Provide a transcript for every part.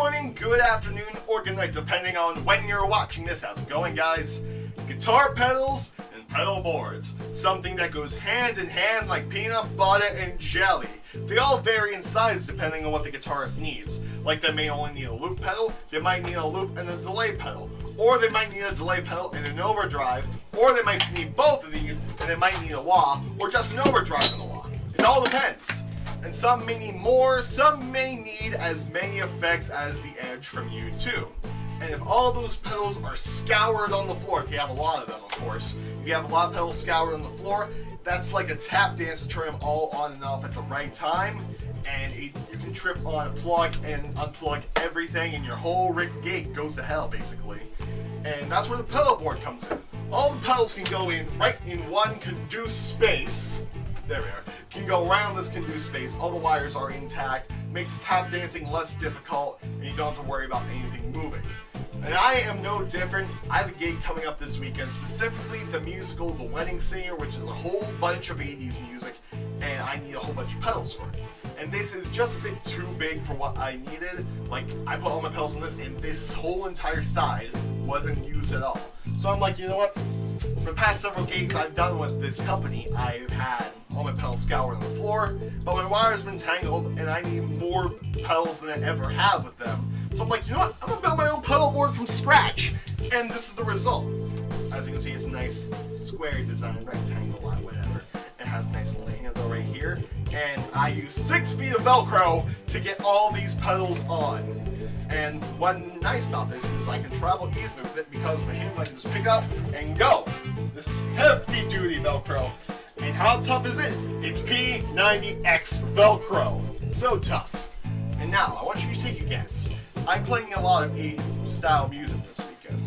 morning, good afternoon, or good night, depending on when you're watching this. How's it going, guys? Guitar pedals and pedal boards. Something that goes hand in hand like peanut butter and jelly. They all vary in size depending on what the guitarist needs. Like they may only need a loop pedal, they might need a loop and a delay pedal. Or they might need a delay pedal and an overdrive. Or they might need both of these and they might need a wah, or just an overdrive and a wah. It all depends. And some may need more, some may need as many effects as the Edge from U2. And if all those pedals are scoured on the floor, if you have a lot of them, of course, if you have a lot of pedals scoured on the floor, that's like a tap dance to turn them all on and off at the right time, and you can trip on a plug and unplug everything, and your whole rig gig goes to hell, basically. And that's where the pedal board comes in. All the pedals can go in right in one conduce space. There we are. Can go around this conduce space. All the wires are intact. Makes tap dancing less difficult, and you don't have to worry about anything moving. And I am no different. I have a gig coming up this weekend, specifically the musical The Wedding Singer, which is a whole bunch of 80s music, and I need a whole bunch of pedals for it. And this is just a bit too big for what I needed. Like, I put all my pedals in this, and this whole entire side wasn't used at all. So I'm like, you know what? For the past several gigs I've done with this company, I've had all my pedals scoured on the floor, but my wire's been tangled, and I need more pedals than I ever have with them. So I'm like, you know what? I'm gonna build my own pedal board from scratch, and this is the result. As you can see, it's a nice square design, rectangle, whatever. It has a nice little handle right here, and I use 6 feet of Velcro to get all these pedals on. And what's nice about this is I can travel easily with it because of the handle I can just pick up and go. This is hefty duty Velcro. And how tough is it? It's P90X Velcro. So tough. And now, I want you to take a guess. I'm playing a lot of 80s style music this weekend.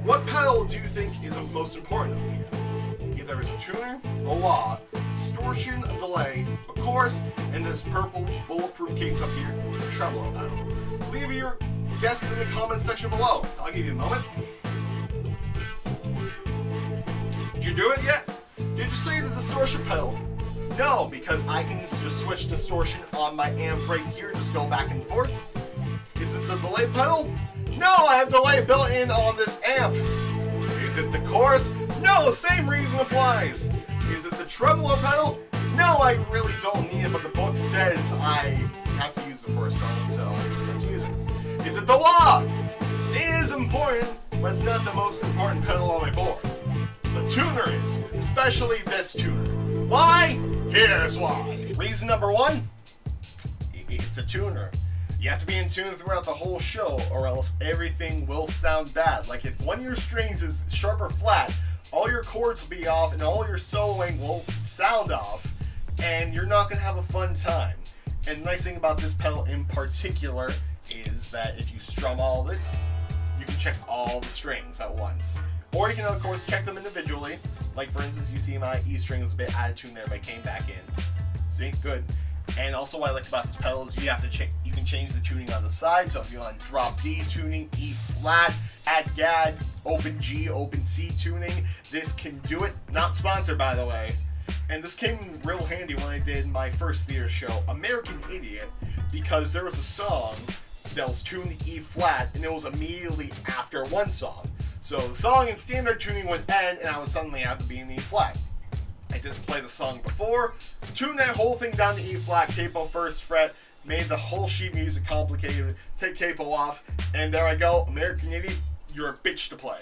What pedal do you think is the most important up here? Either it's a tuner, a wah, distortion, a delay, a chorus, and this purple bulletproof case up here is a tremolo pedal. Leave your guesses in the comments section below. I'll give you a moment. Did you do it yet? Did you say the distortion pedal? No, because I can just switch distortion on my amp right here, just go back and forth. Is it the delay pedal? No, I have delay built in on this amp. Is it the chorus? No, same reason applies. Is it the tremolo pedal? No, I really don't need it, but the book says I have to use it for a song, so let's use it. Is it the wah? It is important, but it's not the most important pedal on my board. The tuner is, especially this tuner. Why? Here's why. Reason number 1, it's a tuner. You have to be in tune throughout the whole show, or else everything will sound bad. Like if one of your strings is sharp or flat, all your chords will be off and all your soloing will sound off, and you're not going to have a fun time. And the nice thing about this pedal in particular is that if you strum all of it, you can check all the strings at once. Or you can, of course, check them individually. Like, for instance, you see my E string is a bit out of tune there, but it came back in. See? Good. And also what I like about this pedal is you can change the tuning on the side. So if you want drop D tuning, E flat, add GAD, open G, open C tuning, this can do it. Not sponsored, by the way. And this came in real handy when I did my first theater show, American Idiot, because there was a song that was tuned to E flat, and it was immediately after one song. So the song in standard tuning would end, and I would suddenly have to be in E flat. I didn't play the song before, tuned that whole thing down to E flat, capo first fret, made the whole sheet music complicated, take capo off, and there I go, American Idiot, you're a bitch to play.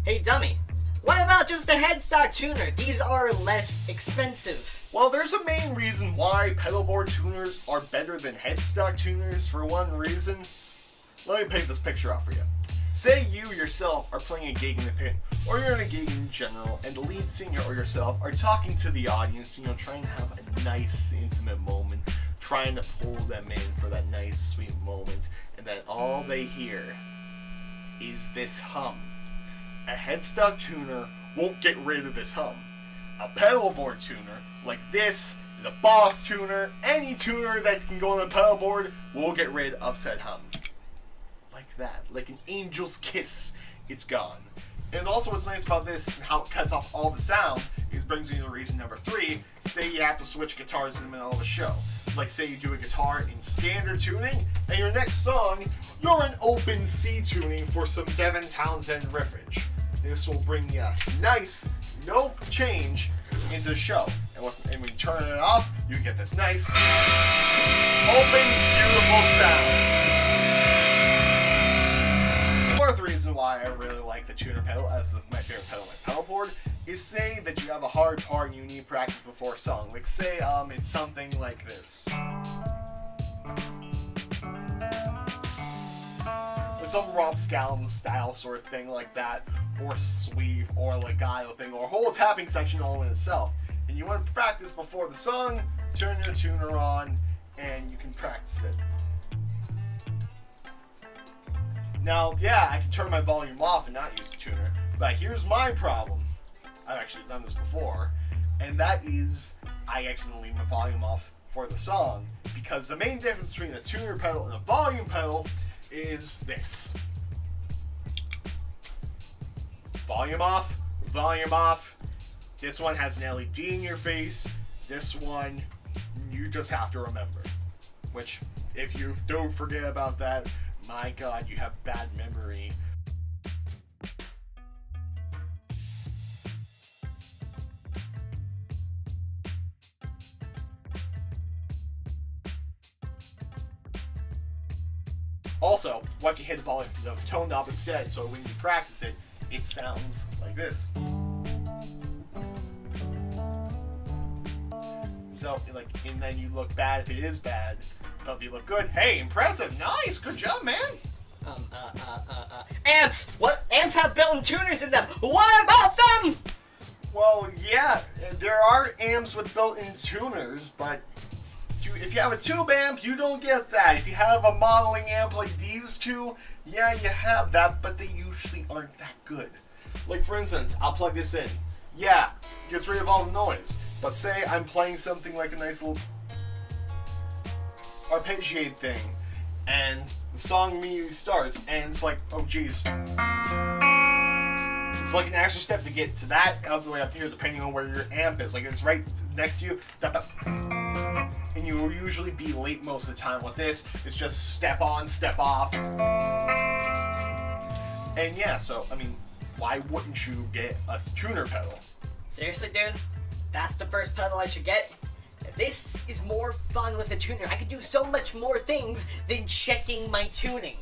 Hey dummy, what about just a headstock tuner? These are less expensive. Well, there's a main reason why pedalboard tuners are better than headstock tuners. For one reason, let me paint this picture out for you. Say you yourself are playing a gig in the pit, or you're in a gig in general, and the lead singer or yourself are talking to the audience, trying to have a nice, intimate moment, trying to pull them in for that nice, sweet moment, and then all they hear is this hum. A headstock tuner won't get rid of this hum. A pedalboard tuner, like this, the Boss tuner, any tuner that can go on a pedalboard, will get rid of said hum. Like that, like an angel's kiss, it's gone. And also what's nice about this and how it cuts off all the sound is brings me to reason number 3. Say you have to switch guitars in the middle of a show. like say you do a guitar in standard tuning, and your next song, you're in open C tuning for some Devin Townsend riffage. This will bring you nice, no change into the show. And when you turn it off, you get this nice, open, beautiful sounds. Fourth reason why I really like the tuner pedal as my favorite pedal on my pedalboard is say that you have a hard part and you need practice before a song. Like say it's something like this. Or some Rob Scallon style sort of thing like that, or sweep, or legato thing, or a whole tapping section all in itself. And you want to practice before the song, turn your tuner on, and you can practice it. Now, yeah, I can turn my volume off and not use the tuner, but here's my problem. I've actually done this before, and that is I accidentally leave my volume off for the song, because the main difference between a tuner pedal and a volume pedal is this. Volume off, volume off. This one has an LED in your face. This one, you just have to remember. Which, if you don't forget about that, my God, you have bad memory. Also, what if you hit the tone knob instead, so when you practice it, it sounds like this. So, like, and then you look bad if it is bad, but if you look good, hey, impressive, nice, good job, man. Amps! What? Amps have built-in tuners in them! What about them? Well, yeah, there are amps with built-in tuners, but if you have a tube amp, you don't get that. If you have a modeling amp like these two, yeah, you have that, but they usually aren't that good. Like, for instance, I'll plug this in. Yeah, it gets rid of all the noise. But say I'm playing something like a nice little arpeggiate thing, and the song immediately starts, and it's like, oh geez. It's like an extra step to get to that all the way up here, depending on where your amp is. Like, it's right next to you. And you will usually be late most of the time with this. It's just step on, step off. And yeah, so, I mean, why wouldn't you get a tuner pedal? Seriously, dude? That's the first pedal I should get? This is more fun with a tuner. I could do so much more things than checking my tuning.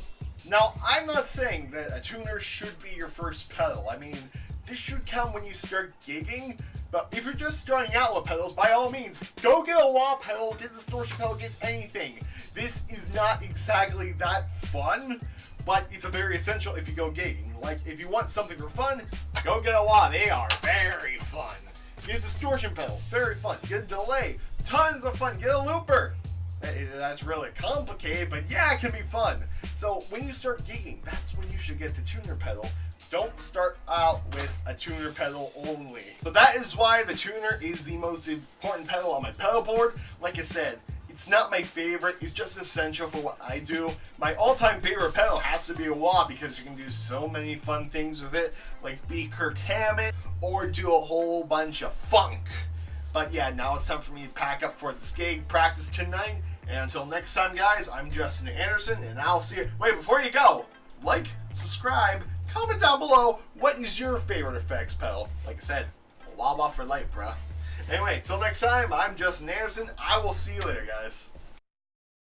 Now, I'm not saying that a tuner should be your first pedal. I mean, this should come when you start gigging. But if you're just starting out with pedals, by all means, go get a wah pedal, get a distortion pedal, get anything. This is not exactly that fun, but it's a very essential if you go gigging. Like, if you want something for fun, go get a wah. They are very fun. Get a distortion pedal, very fun. Get a delay, tons of fun. Get a looper. That's really complicated, but yeah, it can be fun. So when you start gigging, that's when you should get the tuner pedal. Don't start out with a tuner pedal only. So that is why the tuner is the most important pedal on my pedal board. Like I said, it's not my favorite, it's just essential for what I do. My all-time favorite pedal has to be a wah because you can do so many fun things with it, like be Kirk Hammett or do a whole bunch of funk. But yeah, now it's time for me to pack up for this gig practice tonight. And until next time, guys, I'm Justin Anderson, and I'll see you. Wait, before you go, like, subscribe, comment down below, what is your favorite effects pedal? Like I said, a wah-wah for life, bruh. Anyway, till next time, I'm Justin Anderson. I will see you later, guys.